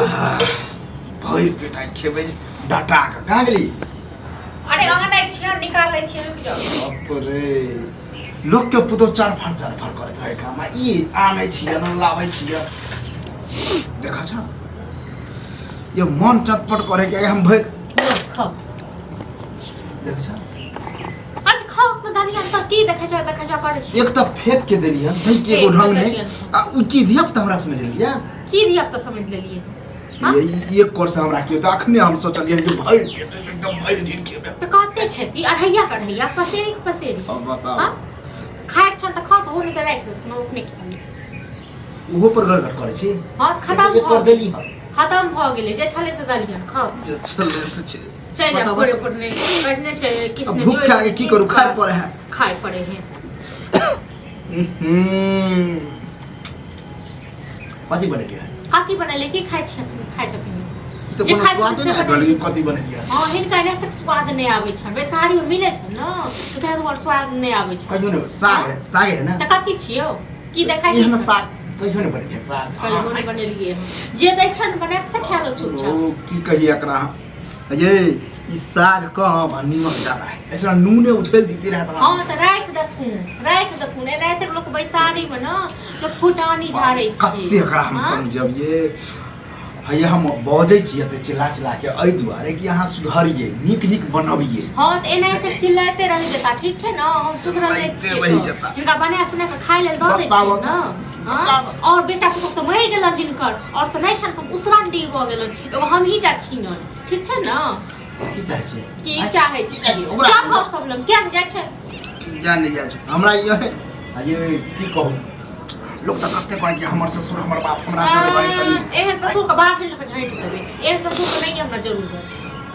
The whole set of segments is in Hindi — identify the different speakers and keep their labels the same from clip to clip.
Speaker 1: भइर पेटाइ खेबै डाटा कहाँ गेली
Speaker 2: अरे आनै छियै निकाल लै छियै रुक जाओ
Speaker 1: बाप रे लोग के पुतो चार फाड़ करत रहे काम ई आनै छियै न लाबै छियै देखा छ ये मन चटपट करे के हम भइर
Speaker 2: खाओ
Speaker 1: देख छ
Speaker 2: अरे खाओ त दालिया त की देखै छ करे छी
Speaker 1: एक त फेंक के देली हम नहीं के गो ढंग नहीं आ उ की धिया त हमरा समझ लिया
Speaker 2: की धिया त समझ लेलिए
Speaker 1: ये कोर्स हमरा कियो त अखने हम सोचलिए कि भइर एकदम भइर ढील के
Speaker 2: त कहते खेती अढ़ैया कढ़ैया पसेरी
Speaker 1: अब बता
Speaker 2: हां खाए छ त खा त होनी त राख दो न उठने के
Speaker 1: ओहो पर गड़गड़ करे छी
Speaker 2: हां खत्म
Speaker 1: कर देली हम
Speaker 2: खत्म भ गेले जे छले से दालिया खाओ
Speaker 1: जो छले से छे
Speaker 2: चल जा पूरे पड़ने कसने से किसने
Speaker 1: भूख खा के की करू खाए पड़े हैं कथी बने के है
Speaker 2: कथी बनेले की खाइ छ
Speaker 1: तो कोनो स्वाद नहीं गली कथी बने के
Speaker 2: हां हिनका ने तक स्वाद नहीं आवे छ बेसारी में मिले छ न त तोर स्वाद नहीं आवे छ
Speaker 1: कहियो ने साग है ना
Speaker 2: त कथी छियो की देखाइ
Speaker 1: ई हम साग कहियो ने बने के साग
Speaker 2: कहियो ने बनेलिए जे दै छ न बना के खा लो चुपचाप
Speaker 1: ओ की कही एकरा ये ई साग कम आ नीमक ज्यादा है ऐसा नूने उछल देती रहता
Speaker 2: हां त राख दथु ने रात लोग बैसारी में न लोग फुटानी झाड़े छी
Speaker 1: कत्ते एकरा हम समझब ये हैया हम बजै छियै त चिल्ला के एहि दुआरे कि अहाँ सुधरिए नीक बनबिए
Speaker 2: हां त एना त चिल्लाते रह जेता ठीक छै न हम सुधरल छी इनका बना सुना के खाइ लेल द दै छी न हां और बेटा को तो मरि गेलन हिनकर और त नै छन सब उसरान डी भ गेलन एगो हम ही टा छी न ठीक छै न
Speaker 1: की चाहै छी
Speaker 2: की चाहै छी जा घर सब लग क्या जाय छै
Speaker 1: जान नहीं जाय छै हमरा ये की कहू लोग त कहते कहै कि हमर ससुर हमर बाप हमरा जरे भाई तनी
Speaker 2: एहन ससुर के बाहर लग झाइट देबे एहन ससुर के नहीं हमरा जरूर है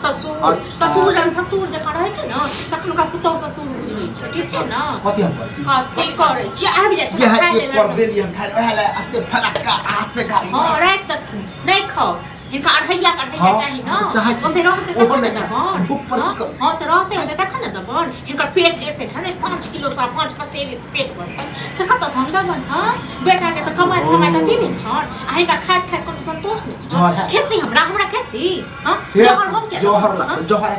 Speaker 2: ससुर जका रहै छै न तखन ओकरा पुतौ ससुर बुझै छै ठीक छै न
Speaker 1: कथि हम करै छी
Speaker 2: कथि करै छी आबि जाय छै खाइ ले
Speaker 1: कर देली हम खाइ ओहला अते फलक्का आते खाइ
Speaker 2: हां रात तक नहीं खाओ जिनका अढ़ैया चाहिए न ओते रहते तखन न दबन हां त रहते होते तखन न दबन हिनकर पेट जेते छ 5 किलो सा 5 पसेरी से पेट भरतन से कत हम दबन हां बेटा के त कमाई त दिन छ आ हिनका खात कोनो संतोष नहीं छ खेती हमरा खेती हां जोहर हम के जोहर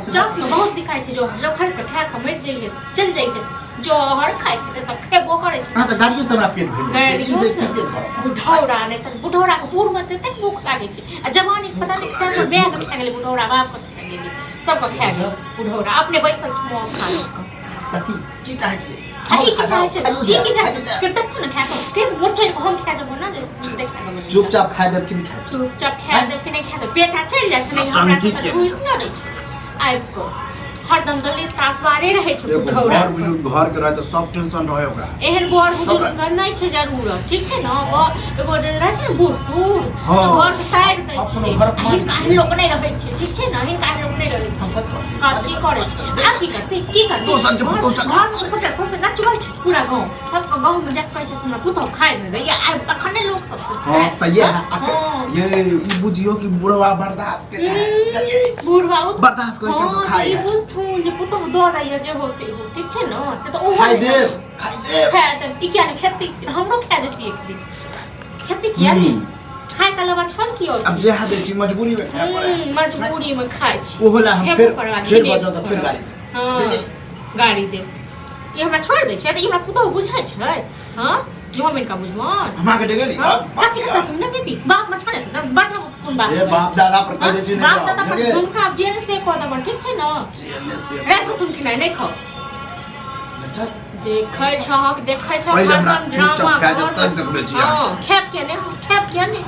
Speaker 2: बहुत दिखाई छै जोहर जब खरीद के खा के मर जाइए चल जाइए जोहर खाइ छै त खेबो करे छै
Speaker 1: हां त गाड़ियों से हमरा पेट भर
Speaker 2: गाड़ियों से पेट भर बुढ़ौरा नै त बुढ़ौरा के पूर में तते भूख लागे छै आ जवानी पता नहीं क्या बैग में खा गेले बुढ़ौरा बाप को खा गेले सब को खा गेले बुढ़ौरा अपने बैसल छ मुंह खा लो
Speaker 1: त की चाहै छै
Speaker 2: की चाहै छै की चाहै छै फिर तक न खा के फिर मोचे को हम खा जबो न जे देखा दबो
Speaker 1: चुपचाप खा देब कि नहीं खा
Speaker 2: चुपचाप खा देब कि नहीं खा देब पेटा चल जाय छै नहीं हमरा के खुश न रही आइ को हरदम दलित तासवारे रहे छै बुढ़ौरा
Speaker 1: घर के रहे त सब टेंशन रहे ओकरा
Speaker 2: एहन बड़ बुजुर्ग कर नै छै जरूरत ठीक छै न एगो रहे छै बूढ़ सूढ़ घर से साइड दै छै हिनका लोक नै रहै छै ठीक छै न हिनका लोक नै रहै छै कथि करे छै आ की करते घर में सबटा सोचे नचबै छै पूरा गांव सबको गांव में जाके कहै छै हमरा पुतौ खाइ नै दै आ अखने लोक सब
Speaker 1: हां त ये ई बुझियो कि बुढ़वा बर्दाश्त के
Speaker 2: बुढ़वा
Speaker 1: बर्दाश्त कोइ के तो खाइ
Speaker 2: जे पुतो दो दैया जे हो से हो ठीक छै न त ओ
Speaker 1: खाइ दे
Speaker 2: ई क्या ने खेती हमरो खा जेती एक दिन खेती किया नहीं खाए का लवा छन की और
Speaker 1: अब जे हादे छी मजबूरी में खाए पड़े
Speaker 2: मजबूरी में खाइ छी
Speaker 1: ओ होला हम फिर बजो त फिर गाड़ी
Speaker 2: हां गाड़ी दे ये हमरा छोड़ दे छै त ई हमरा पुतो बुझै छै हां जो हम इनका बुझवन
Speaker 1: हमरा के डेगली
Speaker 2: बात के साथ न देती बाप म छने बाजा कोन बाप
Speaker 1: ए बाप दादा पर कह दे छी
Speaker 2: बाप दादा पर तुमका अब जेल से को दबन ठीक छै न
Speaker 1: जेल से
Speaker 2: रात को तुम खिनाई नहीं खाओ देखै छ
Speaker 1: पहिले हमरा चुपचाप खा दे तक देखबे छी
Speaker 2: हां खेप के ने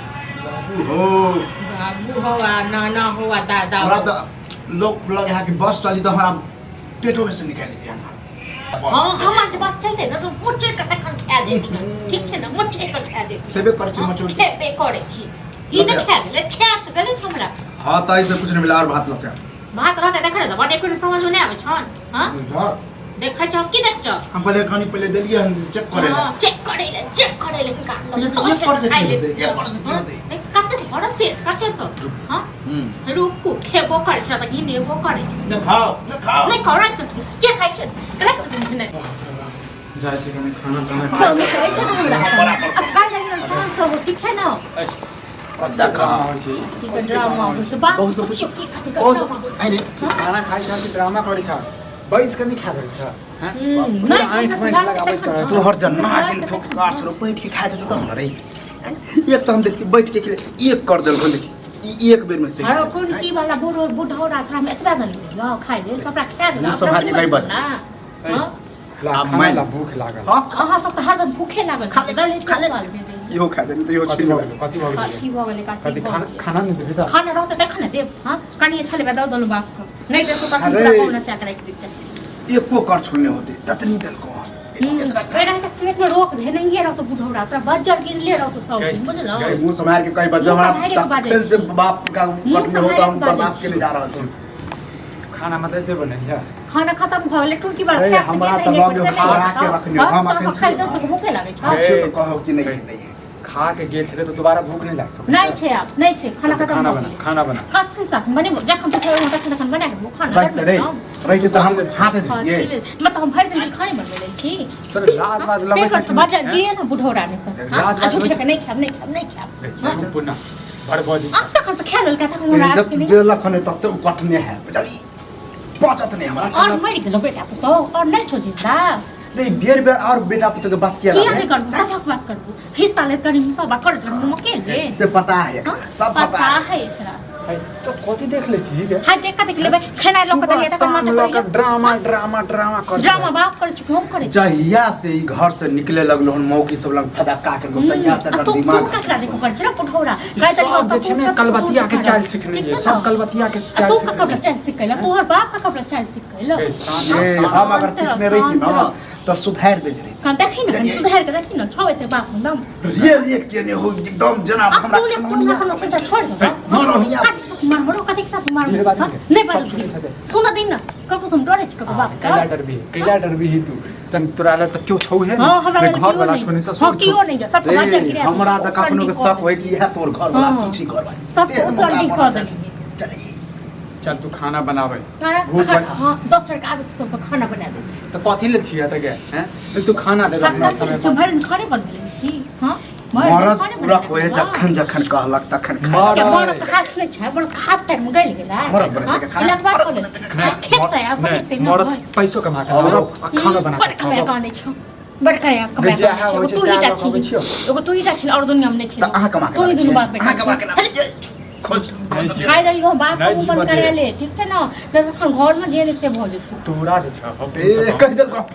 Speaker 2: बाबू हो आ नाना हो आ दादा
Speaker 1: हमरा त लोग लगे है कि बस चली तो हमरा पेटो में से निकाल दिया
Speaker 2: हां हमार जे बस चलते न तो मुच्चे के तखन खा जेती ठीक छै न मुच्चे के खा जेती
Speaker 1: खेबे करे छी मचो
Speaker 2: खेबे करे छी ई न खा गेले खा त गेले हमरा
Speaker 1: हां त ऐसे कुछ नहीं मिला और भात लके
Speaker 2: भात रहते देख रे त बने को समझ में नहीं आवे छन हां देखै छ की देख छ
Speaker 1: हम पहले देलिए हम चेक करे ले
Speaker 2: का
Speaker 1: ये पर से होते
Speaker 2: कते से भरत फिर कते से हां रुकु खेबो करे छ त घिनेबो करे छ
Speaker 1: न खाओ
Speaker 2: नहीं करे त के खाइ छ कले त नहीं
Speaker 3: जाय छै कने खाना
Speaker 2: खाना खाइ छ हमरा अब का जाय न साथ तो ठीक छै न
Speaker 1: देखा
Speaker 2: की के ड्रामा हो से बात
Speaker 1: बहुत
Speaker 2: कुछ की कथि
Speaker 1: ओ
Speaker 2: कर
Speaker 1: आइरे
Speaker 3: खाना खाइ छ कि ड्रामा करै छ बैस के नहीं खा रहे छ
Speaker 2: नहीं
Speaker 3: आँट में लगाबै छ
Speaker 1: तू हर जना गिल फुक काट रो बैठ के खाए तो हम रे एक तो हम देख के बैठ के खिले एक कर देल देखी ई एक बेर में से
Speaker 2: अरे कौन की वाला बुढ़ो बुढ़ो रात्रा में एतबा न लियो खाइ ले सबरा खा दे
Speaker 1: मुँह संभाल के गई बस।
Speaker 2: हां
Speaker 3: खाना ला भूख लागल
Speaker 1: हां
Speaker 2: अहाँ सब त हरदम भूखे लागल
Speaker 1: खा ले। इहो खा दे तो इहो
Speaker 3: कथि
Speaker 1: छिन
Speaker 3: भ गेल कथि भ गेल
Speaker 2: की भ गेलै
Speaker 3: कथि
Speaker 2: कथि
Speaker 3: खाना खाना नहीं देबे त
Speaker 2: खाना रहते देख न देव हां कनी छले बता दलो बाप नहीं दे तो कथि
Speaker 1: अरे।
Speaker 2: पूरा कौन चाक राख देते
Speaker 1: एको कर छोड़ने होते ततनी दिल को
Speaker 2: पेड़ा के पेट में रोक दे नहीं रहो तो बुढ़ो रात्रा बजर गिर ले रहो तो सब बुझलो
Speaker 1: गए मुंह संभाल के कहीं बजा हमारा फिर से बाप का कटने हो तो हम बर्दाश्त के लिए जा रहा हूं
Speaker 3: खाना मतलब दे बने छ
Speaker 2: खाना खत्म भ गेलै टुरकी बार
Speaker 1: अरे, हमरा त लगे खा के रखने हो, हम अखन
Speaker 2: खाइ दो तो भूखे लागे छ
Speaker 1: अच्छे तो कहो कि नहीं नहीं
Speaker 3: खा के गेल छले तो दोबारा भूख नहीं लाग सकै
Speaker 2: नहीं छै आप नहीं छै खाना खत्म
Speaker 3: खाना
Speaker 2: भ
Speaker 3: बना
Speaker 2: गेलै
Speaker 3: खाना बना
Speaker 2: हाथ के साथ मने जखन तक तखन बना के खाना
Speaker 1: रहते रे रहते तो हम हाथ दे दिए
Speaker 2: मतलब हम भरि दिन खाने बनबै छी
Speaker 3: तर रात बाद लगे छ कि
Speaker 2: बजर गिरे न बुढ़ौरा ने त
Speaker 3: राज बात होइ छै।
Speaker 2: नहीं खाब
Speaker 3: पुनः भर बदी
Speaker 2: अब तक तो खेल का तक हमरा
Speaker 1: जब बेला खने तब तो कटने है बुझली पहुंचत नहीं हमारा
Speaker 2: और मर गेलो बेटा पुतो और नहीं छो जिंदा
Speaker 1: नहीं बेर बेर और बेटा पुतो के बात किया
Speaker 2: किया नहीं करू सब बात करू हिस्सा ले करी सब बात कर मके ले
Speaker 1: से पता है सब पता
Speaker 2: है एकरा
Speaker 3: तो कथि देख ले छी के
Speaker 2: हां देख देख लेबे खाना लोग त ये त मत
Speaker 3: लोग ड्रामा ड्रामा ड्रामा कर
Speaker 2: ड्रामा बाप कर चुके हम करे
Speaker 1: जहिया से ई घर से निकले लगलो हन मौकी सब लग फदक्का के तहिया से डर दिमाग
Speaker 2: तू ककरा देखो कर छ पुठौरा
Speaker 3: सब जे छै ने कलबतिया के चाल सीखने ये सब कलबतिया के चाल
Speaker 2: तू
Speaker 3: सीखने
Speaker 2: ककरा चाल सीख कैला तोहर बाप का ककरा चाल सीख कैला
Speaker 1: ये हम अगर सीखने रही थी ना तो सुधार दे रही
Speaker 2: हां देखि न सुधार के देखि न छौ एते बाप एकदम
Speaker 1: रे के ने हो एकदम जना हमरा
Speaker 2: हमरा छोड़ दो मार बड़ो कथि के साथ मार नहीं बात सुन दिन न कको सुन डरे छ कको बाप
Speaker 3: कैला डर भी तू तन तोराला त क्यों छौ है मैं घर वाला छोने से
Speaker 2: हां क्यों नहीं जा सब बात चल गया
Speaker 1: हमरा त कखनो के शक होय कि यह तोर घर वाला तू ठीक घर वाला
Speaker 2: सब उसर ठीक कर देली
Speaker 1: चली
Speaker 3: चल तू खाना बनावे
Speaker 2: हां 10 टका आबे तू सब खाना बना दे
Speaker 3: तो कथि ले छिया त के हैं तू खाना दे अपना समय
Speaker 2: सब भर खाने बनले छी हां
Speaker 1: मरद पूरा कोए जखन जखन कहलक तखन खा
Speaker 2: मरद हाथ नहीं छै बड़ हाथ पैर में गइल गेला
Speaker 1: मरद बने के खाना
Speaker 2: बात कर ले खेत है आप
Speaker 3: मरद पैसो कमा के खाना बना
Speaker 2: बड़ कमाय गाने छ बड़ कमाय कमाय तू ही जा एगो तू ही जा और दुनिया में नहीं छै
Speaker 1: त अहाँ कमा के
Speaker 2: तू ही बाप
Speaker 1: अहाँ कमा के खोज
Speaker 2: खाइ दई हो बाप को मन करे ले ठीक छै न तखन घर में जे से भ जेतौ
Speaker 3: तोरा जे छ
Speaker 1: ए कह देल गप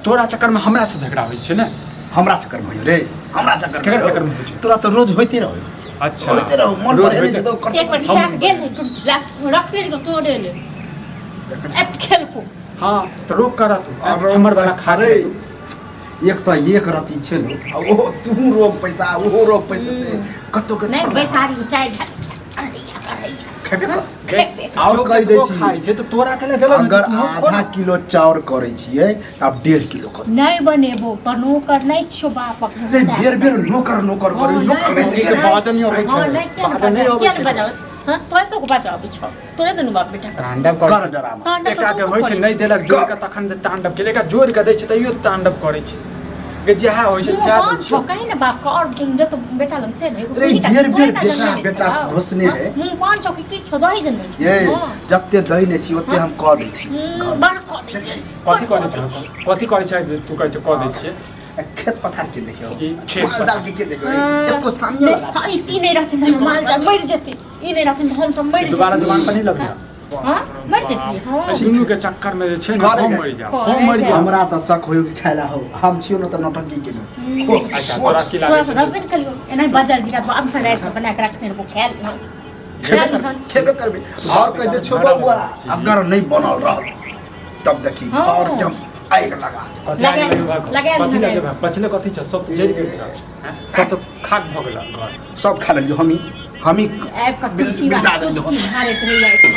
Speaker 3: तोरा चक्कर में हमरा से झगड़ा होई छै ने
Speaker 1: हमरा चक्कर में रे हमरा चक्कर
Speaker 3: केकरा चक्कर में होई छै
Speaker 1: तोरा तो रोज होइते रहो
Speaker 3: अच्छा
Speaker 1: होइते रहो मन
Speaker 3: रोज
Speaker 1: भरे नहीं तो कर
Speaker 2: एक बार क्या गेल रख ले तो दे ले अब खेल को
Speaker 3: हां तो रोक कर तू हमर वाला खा
Speaker 1: रे एक तो एक रति छेलो आ ओ तू रोग पैसा ओ रोग पैसा दे कतो के
Speaker 2: नहीं बैसारी ऊंचाई
Speaker 1: और कह दे छी
Speaker 3: खाइ छै तो तोरा के ले चलो
Speaker 1: अगर आधा किलो चाउर करे छिए तब 1.5 किलो कर
Speaker 2: नहीं बनेबो पर नौकर नहीं छो बापक
Speaker 1: बेर बेर नौकर करे नौकर
Speaker 3: के बात नहीं होई छै बात नहीं होई छै
Speaker 2: हां तोय सब बात आबै छ तोरे दुनु बाप बेटा
Speaker 3: तांडव
Speaker 1: कर डरामा
Speaker 3: एकटा के होई छै नहीं देलक जोर के तखन जे तांडव केले का जोर के दै छै तइयो तांडव करे छै के जेहा होई छै सएह होई छै
Speaker 2: कहीं ना बाप का और जे तो बेटा लंग से नहीं
Speaker 1: रे बेर बेर बेटा घोसने है
Speaker 2: मुंह पांच चौकी की छ दही जन
Speaker 1: ये जत्ते दही ने छी ओते हम क दै छी
Speaker 2: बार क दै छी
Speaker 3: कथि करे छै तू कहै छै क दै छियै
Speaker 1: खेत पथार के देखियो
Speaker 3: खेत
Speaker 1: माल जाल के देखियो एको सामने लगा
Speaker 2: ई नहीं रहते तो माल जाल मर जेते ई नहीं रहते तो हम सब मर
Speaker 3: दोबारा जवान पर नहीं लग गया
Speaker 2: हां मर जेती हां
Speaker 3: दुनू के चक्कर में जे छै ना हम मर जाओ
Speaker 1: हमरा त शक होयो कि खाइला हो हम छियो न त नौटंकी केनो
Speaker 3: अच्छा तोरा की
Speaker 2: तो
Speaker 3: लागे छै
Speaker 2: रबेट करियो एना बाजार गिरा अब से रात बना के रखते हैं वो खेल
Speaker 1: खेबे करबे और कह दे छो बउआ अगर नहीं बनल रह तब देखी और जब आइग लगा
Speaker 3: लगे बचले कथि छ सब जरि गेल छ सब तो खाक भ गेल घर
Speaker 1: सब खा लेलियो हमी
Speaker 2: ऐप का टुकी बात भारे करे जाए